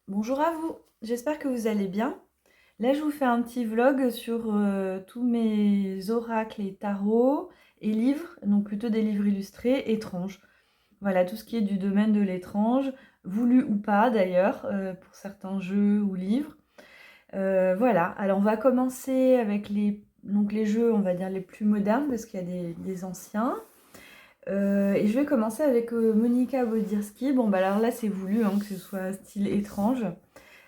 Bonjour à vous, j'espère que vous allez bien. Là, je vous fais un petit vlog sur tous mes oracles et tarots et livres, donc plutôt des livres illustrés étranges. Voilà, tout ce qui est du domaine de l'étrange, voulu ou pas d'ailleurs, pour certains jeux ou livres. Voilà, alors on va commencer avec les jeux, on va dire les plus modernes, parce qu'il y a des anciens. Et je vais commencer avec Monica Wodierski. Bon, bah alors là, c'est voulu hein, que ce soit style étrange.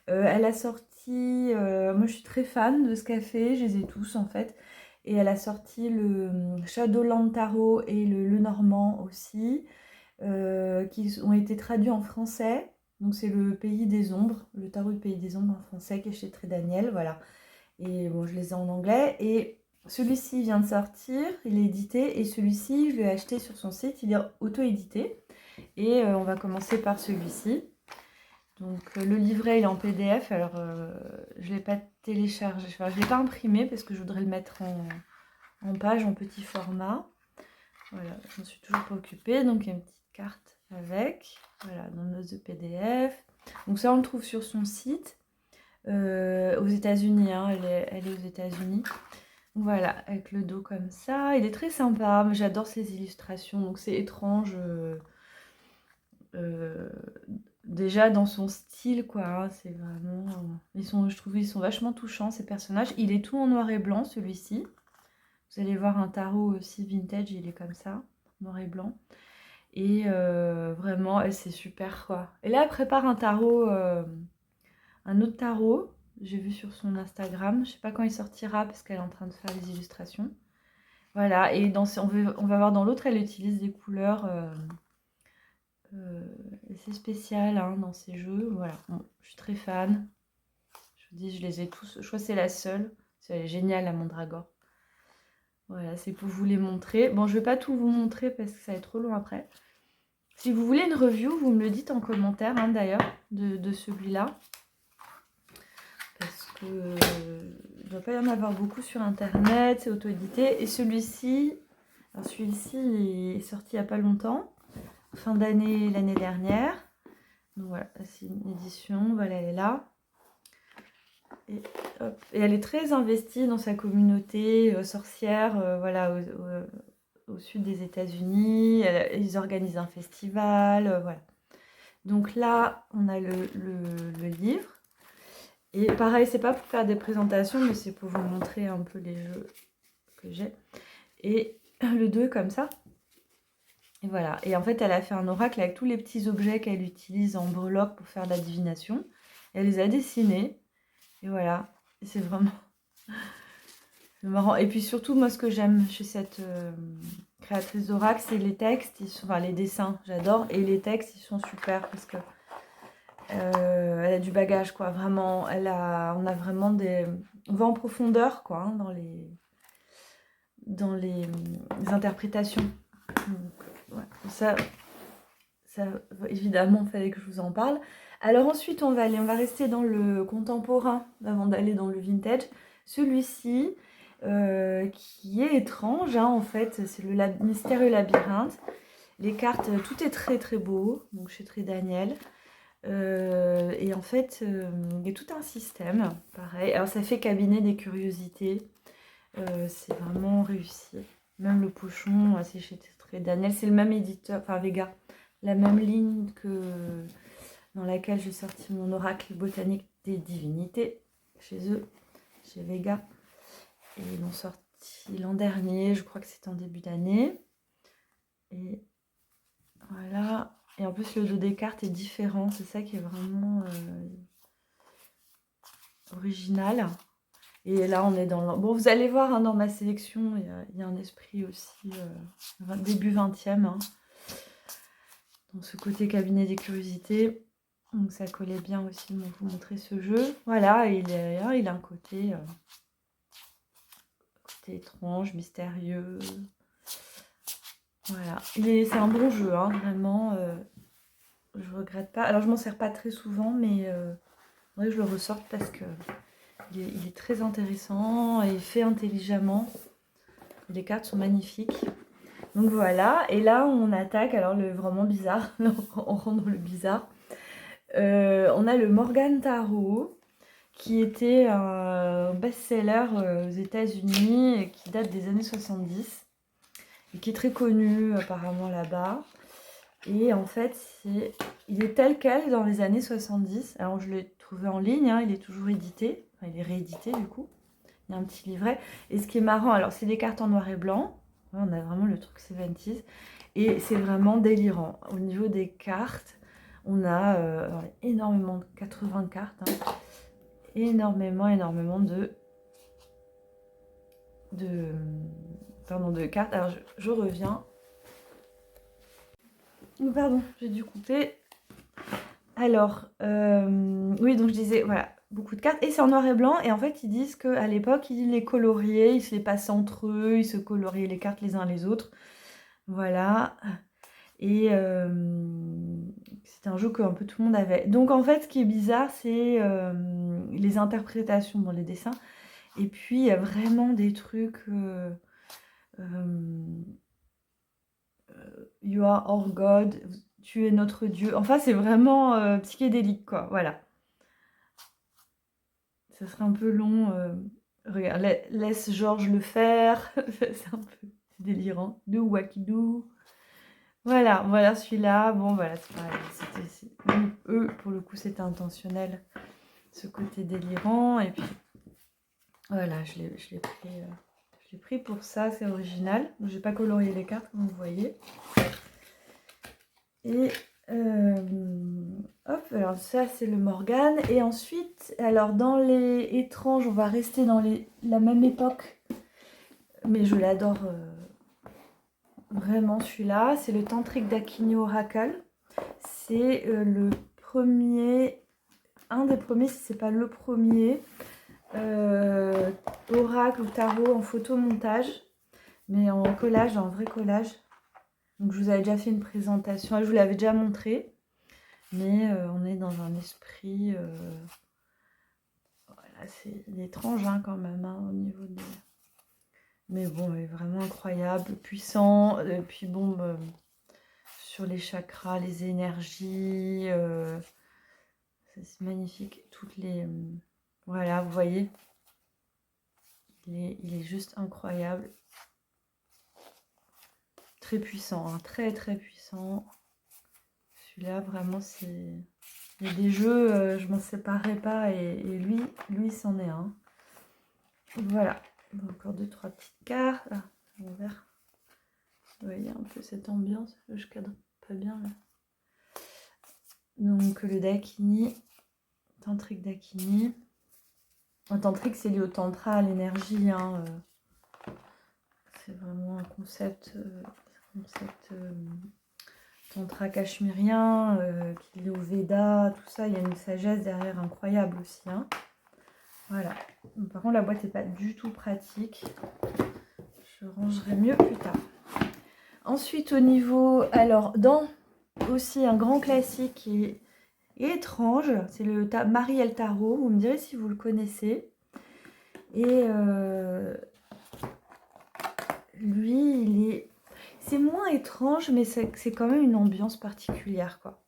Elle a sorti, moi je suis très fan de ce qu'elle fait, je les ai tous en fait. Et elle a sorti le Shadowland Tarot et le Lenormand aussi, qui ont été traduits en français. Donc c'est le Pays des Ombres, le tarot du Pays des Ombres en français qui est chez Très Daniel, voilà. Et bon, je les ai en anglais. Et celui-ci vient de sortir, il est édité. Et celui-ci, je l'ai acheté sur son site, il est auto-édité. Et on va commencer par celui-ci. Donc le livret il est en PDF, alors je ne l'ai pas téléchargé, enfin je ne l'ai pas imprimé parce que je voudrais le mettre en page, en petit format. Voilà, je ne me suis toujours pas occupée, donc il y a une petite carte avec, voilà, dans notes de PDF. Donc ça on le trouve sur son site, aux États-Unis, hein, elle est aux États-Unis. Voilà, avec le dos comme ça, il est très sympa, j'adore ses illustrations, donc c'est étrange. Euh, Déjà dans son style quoi, hein, c'est vraiment je trouve ils sont vachement touchants ces personnages. Il est tout en noir et blanc celui-ci. Vous allez voir un tarot aussi vintage, il est comme ça, noir et blanc. Et vraiment c'est super quoi. Et là elle prépare un tarot, un autre tarot. J'ai vu sur son Instagram, je sais pas quand il sortira parce qu'elle est en train de faire les illustrations. Voilà, et on va voir dans l'autre, elle utilise des couleurs assez spéciales hein, dans ces jeux. Voilà, bon, je suis très fan. Je vous dis, je les ai tous. Je crois que c'est la seule. Elle est géniale, la mandragore. Voilà, c'est pour vous les montrer. Bon, je vais pas tout vous montrer parce que ça va être trop long après. Si vous voulez une review, vous me le dites en commentaire hein, d'ailleurs de celui-là. Parce que il ne doit pas y en avoir beaucoup sur internet, c'est auto-édité. Et celui-ci, alors celui-ci est sorti il n'y a pas longtemps, fin d'année l'année dernière. Donc voilà, c'est une édition, voilà, elle est là. Et, et elle est très investie dans sa communauté sorcière, voilà, au sud des États-Unis. Ils organisent un festival, voilà. Donc là, on a le livre. Et pareil, c'est pas pour faire des présentations, mais c'est pour vous montrer un peu les jeux que j'ai. Et le 2 comme ça. Et voilà. Et en fait, elle a fait un oracle avec tous les petits objets qu'elle utilise en breloque pour faire de la divination. Elle les a dessinés. Et voilà. Et c'est vraiment marrant. Et puis surtout, moi, ce que j'aime chez cette créatrice d'oracle, c'est les textes, enfin les dessins, j'adore. Et les textes, ils sont super parce que elle a du bagage, quoi. Vraiment, on a vraiment on va en profondeur, quoi, hein, dans les interprétations. Donc, ouais, ça, évidemment, il fallait que je vous en parle. Alors ensuite, on va rester dans le contemporain avant d'aller dans le vintage. Celui-ci, qui est étrange, hein, en fait, c'est le mystérieux labyrinthe. Les cartes, tout est très très beau, donc chez Très Daniel. Et en fait, il y a tout un système, pareil. Alors ça fait cabinet des curiosités. C'est vraiment réussi. Même le pochon, c'est chez Très Daniel. C'est le même éditeur, enfin Vega, la même ligne que dans laquelle j'ai sorti mon oracle botanique des divinités chez eux, chez Vega. Et ils l'ont sorti l'an dernier, je crois que c'était en début d'année. Et voilà. Et en plus, le dos des cartes est différent. C'est ça qui est vraiment original. Et là, on est dans... Bon, vous allez voir, hein, dans ma sélection, il y a un esprit aussi début 20e. Hein, dans ce côté cabinet des curiosités. Donc ça collait bien aussi de vous montrer ce jeu. Voilà, et derrière, il a un côté étrange, mystérieux. Voilà. C'est un bon jeu, hein, vraiment. Je regrette pas. Alors, je m'en sers pas très souvent, mais ouais, je le ressorte parce que il est très intéressant et fait intelligemment. Les cartes sont magnifiques. Donc voilà, et là on attaque, alors le vraiment bizarre, on rentre dans le bizarre. On a le Morgan Tarot, qui était un best-seller aux États-Unis, et qui date des années 70, et qui est très connu apparemment là-bas. Et en fait, il est tel quel dans les années 70. Alors, je l'ai trouvé en ligne, hein, il est toujours édité. Enfin, il est réédité, du coup. Il y a un petit livret. Et ce qui est marrant, alors, c'est des cartes en noir et blanc. On a vraiment le truc 70s. Et c'est vraiment délirant. Au niveau des cartes, on a énormément, 80 cartes. Hein. Énormément de cartes. Alors, je reviens. Pardon, j'ai dû couper. Alors, oui, donc je disais, voilà, beaucoup de cartes. Et c'est en noir et blanc. Et en fait, ils disent qu'à l'époque, ils les coloriaient, ils se les passaient entre eux, ils se coloriaient les cartes les uns les autres. Voilà. Et c'était un jeu que un peu tout le monde avait. Donc, en fait, ce qui est bizarre, c'est les interprétations dans les dessins. Et puis, il y a vraiment des trucs... You are our God, tu es notre Dieu. Enfin, c'est vraiment psychédélique, quoi. Voilà. Ça serait un peu long. Regarde, laisse Georges le faire. C'est un peu délirant. Do what you do. Voilà celui-là. Bon, voilà, c'est pareil. Eux, pour le coup, c'était intentionnel. Ce côté délirant. Et puis, voilà, je l'ai pris pour ça. C'est original. Je n'ai pas colorié les cartes, comme vous voyez. Et hop, alors ça c'est le Morgan. Et ensuite, alors dans les étranges, on va rester dans la même époque. Mais je l'adore vraiment celui-là. C'est le Tantrique d'Akini Oracle. C'est le premier, un des premiers, si c'est pas le premier, oracle ou tarot en photomontage. Mais en collage, en vrai collage. Donc je vous avais déjà fait une présentation, je vous l'avais déjà montré, mais on est dans un esprit, voilà, c'est étrange hein, quand même hein, au niveau des... Mais bon, il est vraiment incroyable, puissant, et puis bon, sur les chakras, les énergies, c'est magnifique, toutes les... voilà, vous voyez, il est juste incroyable. Très puissant, hein, très puissant. Celui-là, vraiment, c'est... Il y a des jeux, je m'en séparerai pas, et lui c'en est un. Voilà. Encore 2-3 petites cartes. Ah, l'envers. Vous voyez un peu cette ambiance. Je cadre pas bien là. Donc le Dakini, Tantrique Dakini. Un tantrique, c'est lié au tantra, à l'énergie. Hein, c'est vraiment un concept, tantra cachemérien, qui est lié au Veda, tout ça. Il y a une sagesse derrière incroyable aussi. Hein. Voilà. Donc, par contre, la boîte n'est pas du tout pratique. Je rangerai mieux plus tard. Ensuite, au niveau... Alors, dans aussi un grand classique qui est étrange, c'est le Mariel Tarot. Vous me direz si vous le connaissez. Et lui, il est... C'est moins étrange, mais c'est quand même une ambiance particulière, quoi.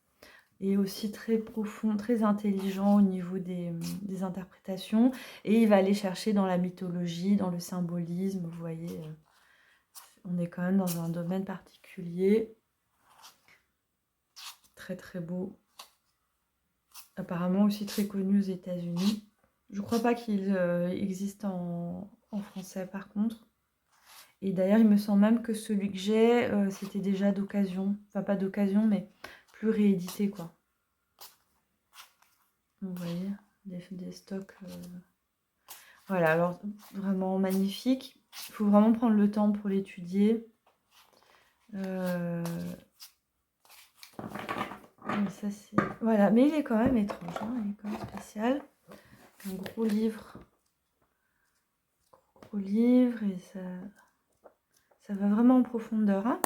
Et aussi très profond, très intelligent au niveau des interprétations. Et il va aller chercher dans la mythologie, dans le symbolisme, vous voyez. On est quand même dans un domaine particulier. Très beau. Apparemment aussi très connu aux États-Unis. Je crois pas qu'il existe en français par contre. Et d'ailleurs, il me semble même que celui que j'ai, c'était déjà d'occasion. Enfin, pas d'occasion, mais plus réédité, quoi. Vous voyez, des stocks. Voilà, alors vraiment magnifique. Il faut vraiment prendre le temps pour l'étudier. Ça, voilà, mais il est quand même étrange, hein, il est quand même spécial. Un gros livre. Gros livre, et ça va vraiment en profondeur. Hein.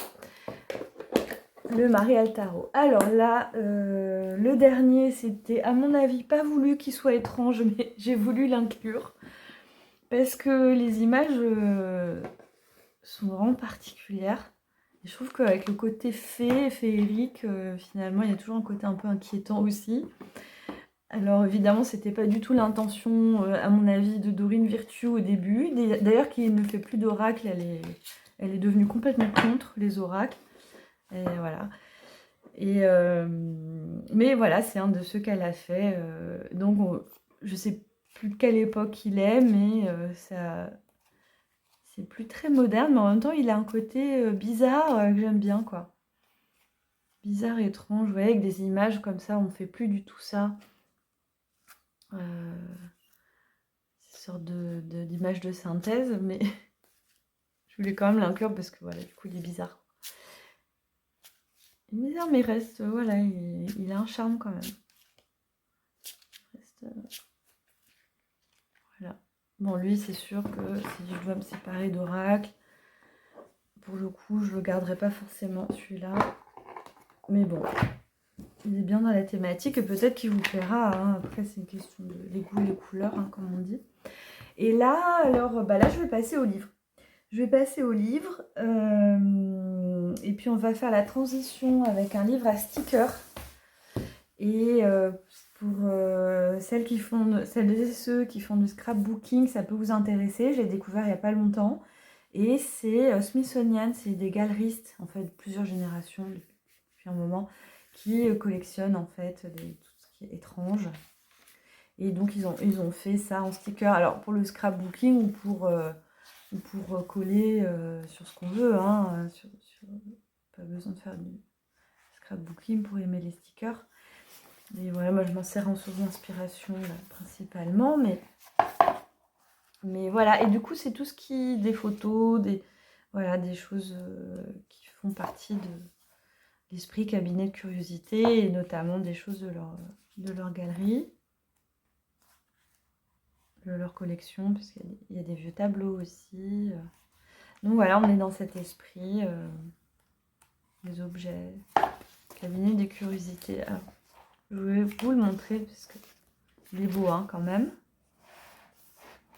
Le Marial Tarot. Alors là, le dernier, c'était à mon avis pas voulu qu'il soit étrange, mais j'ai voulu l'inclure. Parce que les images sont vraiment particulières. Et je trouve qu'avec le côté féerique, finalement, il y a toujours un côté un peu inquiétant aussi. Alors évidemment, c'était pas du tout l'intention, à mon avis, de Dorine Virtue au début. D'ailleurs, qui ne fait plus d'oracle, elle est devenue complètement contre les oracles. Et voilà. Mais voilà, c'est un de ceux qu'elle a fait. Donc, je sais plus quelle époque il est, mais c'est plus très moderne, mais en même temps, il a un côté bizarre que j'aime bien, quoi. Bizarre, étrange, vous voyez, avec des images comme ça, on fait plus du tout ça. C'est une sorte d'image de synthèse, mais je voulais quand même l'inclure parce que voilà, du coup, il est bizarre. Il est bizarre, mais il reste, voilà, il a un charme quand même. Il reste, voilà. Bon, lui, c'est sûr que si je dois me séparer d'Oracle, pour le coup, je le garderai pas forcément celui-là. Mais bon, il est bien dans la thématique et peut-être qu'il vous plaira. Hein. Après, c'est une question de les goûts et les couleurs, hein, comme on dit. Et là, alors, là, je vais passer au livre. Je vais passer au livre. Et puis, on va faire la transition avec un livre à stickers. Et pour celles et ceux qui font du scrapbooking, ça peut vous intéresser. Je l'ai découvert il n'y a pas longtemps. Et c'est Smithsonian, c'est des galeristes, en fait, plusieurs générations depuis un moment, qui collectionnent en fait tout ce qui est étrange. Et donc ils ont fait ça en sticker. Alors pour le scrapbooking ou pour coller sur ce qu'on veut, hein, pas besoin de faire du scrapbooking pour aimer les stickers. Et voilà, moi je m'en sers en source d'inspiration principalement, mais voilà. Et du coup c'est tout ce qui, des photos, voilà, des choses qui font partie de l'esprit cabinet de curiosité et notamment des choses de leur galerie, de leur collection, parce qu'il y a des vieux tableaux aussi. Donc voilà, on est dans cet esprit, des objets, cabinet des curiosités. Alors, je vais vous le montrer parce qu'il est beau hein, quand même.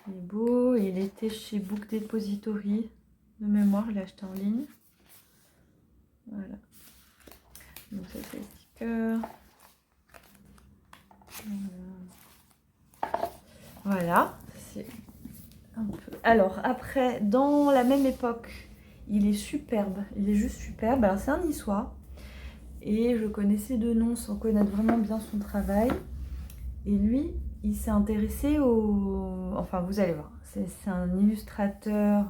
Il est beau et il était chez Book Depository de mémoire, je l'ai acheté en ligne. Voilà. Donc ça c'est les stickers. Voilà, c'est un peu. Alors après, dans la même époque, il est superbe, il est juste superbe. Alors c'est un niçois et je connaissais de nom sans connaître vraiment bien son travail. Et lui, il s'est intéressé Enfin, vous allez voir, c'est un illustrateur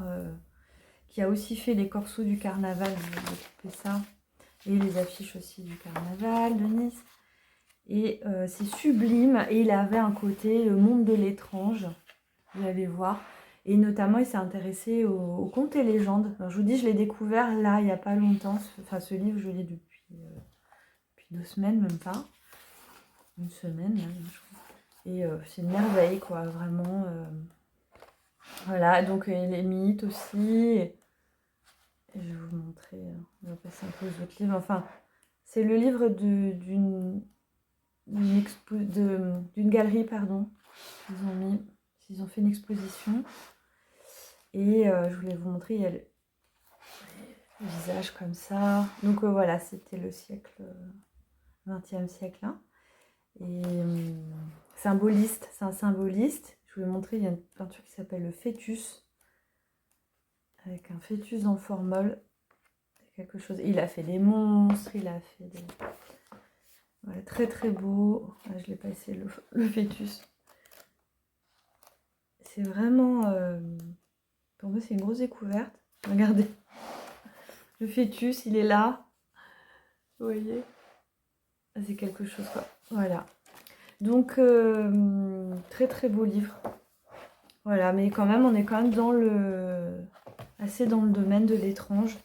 qui a aussi fait les corsos du carnaval, je vais couper ça, et les affiches aussi du carnaval de Nice. Et c'est sublime, et il avait un côté le monde de l'étrange, vous allez voir. Et notamment, il s'est intéressé aux contes et légendes. Alors, je vous dis, je l'ai découvert là, il n'y a pas longtemps. Ce livre, je l'ai depuis 2 semaines, même pas. Une semaine, même, je crois. Et c'est une merveille, quoi, vraiment. Voilà, donc les mythes aussi. Et je vais vous montrer, on va passer un peu aux autres livres. Enfin, c'est le livre d'une galerie, pardon. Ils ont fait une exposition. Et je voulais vous montrer, il y a le visage comme ça. Donc voilà, c'était le siècle, 20e siècle. Hein. Et symboliste, c'est un symboliste. Je vous ai montré, il y a une peinture qui s'appelle le fœtus, avec un fœtus en formol, quelque chose. Il a fait des monstres, il a fait des... Voilà, très très beau. Ah, je l'ai passé le fœtus. C'est vraiment... pour moi, c'est une grosse découverte. Regardez. Le fœtus, il est là. Vous voyez? C'est quelque chose, quoi. Voilà. Donc, très très beau livre. Voilà, mais quand même, on est quand même assez dans le domaine de l'étrange.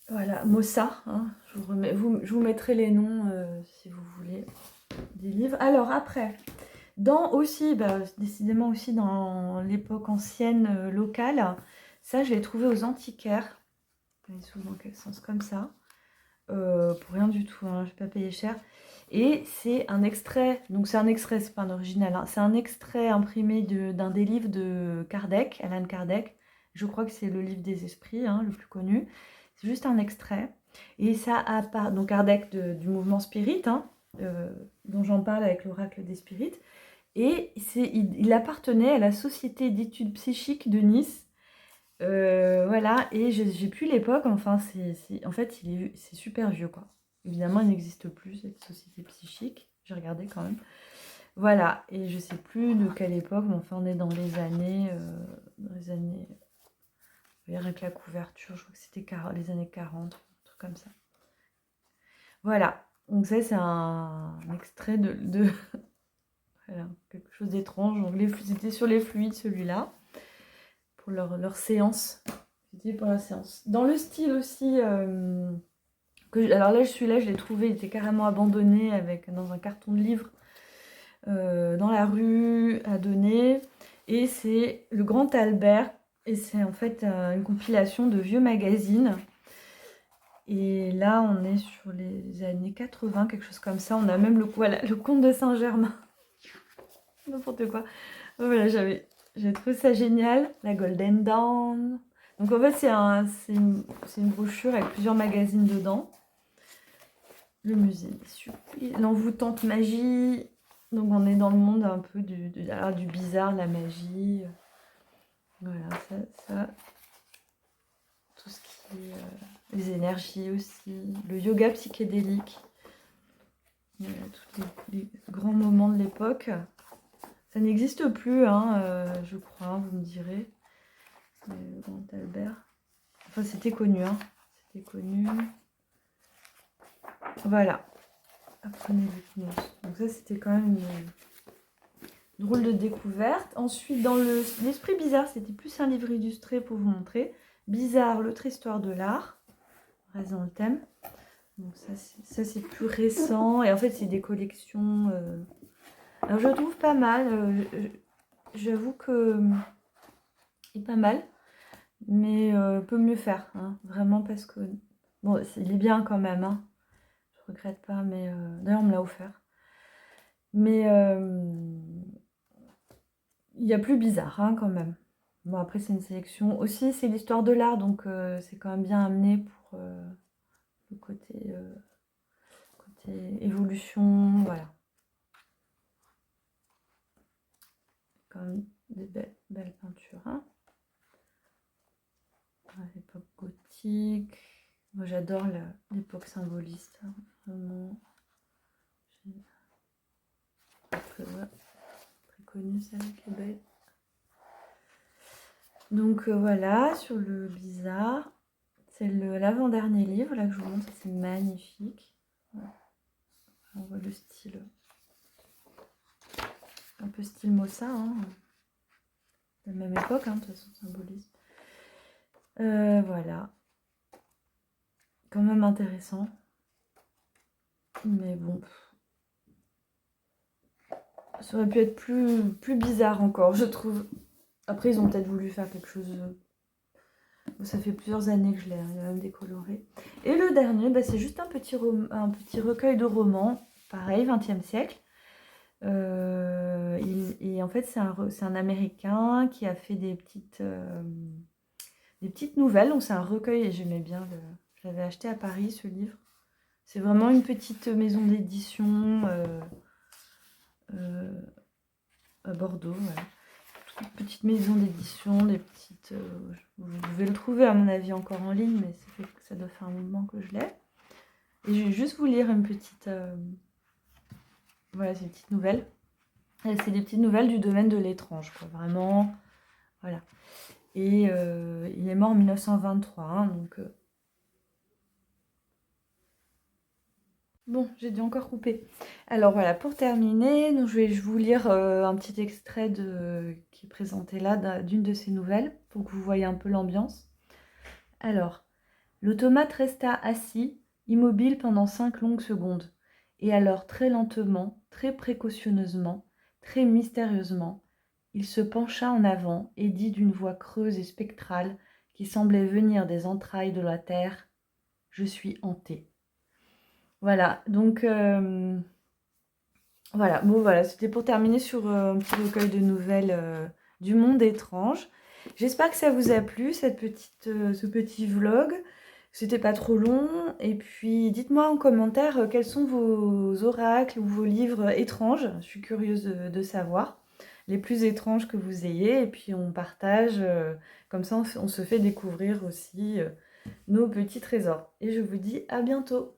Voilà, Mossa, hein, je vous mettrai les noms si vous voulez des livres. Alors après, décidément aussi dans l'époque ancienne locale, ça je l'ai trouvé aux antiquaires. Ils sont dans quel sens comme ça. Pour rien du tout, hein, je n'ai pas payé cher. Et c'est un extrait, donc c'est un extrait, c'est pas un original, hein, c'est un extrait imprimé d'un des livres de Kardec, Alan Kardec, Je crois que c'est le livre des esprits, hein, le plus connu. C'est juste un extrait. Et ça a donc Kardec du mouvement spirit, hein, dont j'en parle avec l'oracle des spirites. Et il appartenait à la Société d'études psychiques de Nice. Voilà, et j'ai plus l'époque, enfin, en fait, c'est super vieux, quoi. Évidemment, il n'existe plus, cette société psychique. J'ai regardé quand même. Voilà, et je sais plus de quelle époque, mais enfin, on est dans les années... avec la couverture, je crois que c'était les années 40, un truc comme ça. Voilà, donc ça, c'est un extrait de voilà, quelque chose d'étrange. Donc, c'était sur les fluides, celui-là, pour leur séance. C'était pour la séance. Dans le style aussi... alors là, celui-là, je l'ai trouvé, il était carrément abandonné dans un carton de livre dans la rue à donner. Et c'est le Grand Albert. Et c'est en fait une compilation de vieux magazines. Et là, on est sur les années 80, quelque chose comme ça. On a même le Comte de Saint-Germain. N'importe quoi. Voilà, j'ai trouvé ça génial. La Golden Dawn. Donc en fait, c'est une brochure avec plusieurs magazines dedans. Le musée des surprises, l'envoûtante magie. Donc on est dans le monde un peu du bizarre, de la magie. Voilà, ça. Tout ce qui est les énergies aussi. Le yoga psychédélique. Voilà, tous les grands moments de l'époque. Ça n'existe plus, hein, je crois, vous me direz. Le Grand Albert. Enfin, c'était connu, hein. C'était connu. Voilà. Apprenez l'hypnose. Donc ça, c'était quand même une drôle de découverte. Ensuite, dans l'esprit bizarre, c'était plus un livre illustré pour vous montrer. Bizarre, l'autre histoire de l'art. On reste dans le thème. Donc ça, c'est plus récent. Et en fait, c'est des collections... Alors, je le trouve pas mal. J'avoue que... il est pas mal. Mais peut mieux faire. Hein, vraiment, parce que... Bon, il est bien quand même, hein. Je regrette pas, mais d'ailleurs on me l'a offert. Mais il y a plus bizarre, hein, quand même. Bon, après c'est une sélection. Aussi c'est l'histoire de l'art, donc c'est quand même bien amené pour le côté évolution, voilà. Quand même des belles peintures, hein. À l'époque gothique. Moi j'adore l'époque symboliste, hein, vraiment. Voilà. Très connue celle qui est belle. Donc voilà, sur le bizarre, c'est l'avant-dernier livre là que je vous montre, c'est magnifique. Voilà. On voit le style, un peu style Mossa, hein, de la même époque, hein, de toute façon, symbolisme. Voilà, quand même intéressant, mais bon, ça aurait pu être plus bizarre encore, je trouve. Après, ils ont peut-être voulu faire quelque chose. Ça fait plusieurs années que je l'ai, il a même décoloré. Et le dernier, bah, c'est juste un petit recueil de romans, pareil, 20e siècle. Et en fait, c'est un Américain qui a fait des petites nouvelles. Donc, c'est un recueil et j'aimais bien. Je l'avais acheté à Paris, ce livre. C'est vraiment une petite maison d'édition à Bordeaux. Voilà. Toute petite maison d'édition, des petites... vous pouvez le trouver à mon avis encore en ligne, mais ça doit faire un moment que je l'ai. Et je vais juste vous lire une petite... voilà, c'est une petite nouvelle. C'est des petites nouvelles du domaine de l'étrange, quoi. Vraiment, voilà. Et il est mort en 1923, hein, donc... Bon, j'ai dû encore couper. Alors voilà, pour terminer, donc je vais vous lire un petit extrait qui est présenté là d'une de ces nouvelles, pour que vous voyez un peu l'ambiance. Alors, l'automate resta assis, immobile pendant 5 longues secondes, et alors très lentement, très précautionneusement, très mystérieusement, il se pencha en avant et dit d'une voix creuse et spectrale qui semblait venir des entrailles de la terre, « Je suis hanté ». Voilà, donc voilà, bon voilà, c'était pour terminer sur un petit recueil de nouvelles du monde étrange. J'espère que ça vous a plu, ce petit vlog. C'était pas trop long. Et puis, dites-moi en commentaire quels sont vos oracles ou vos livres étranges. Je suis curieuse de savoir. Les plus étranges que vous ayez. Et puis, on partage. Comme ça, on se fait découvrir aussi nos petits trésors. Et je vous dis à bientôt.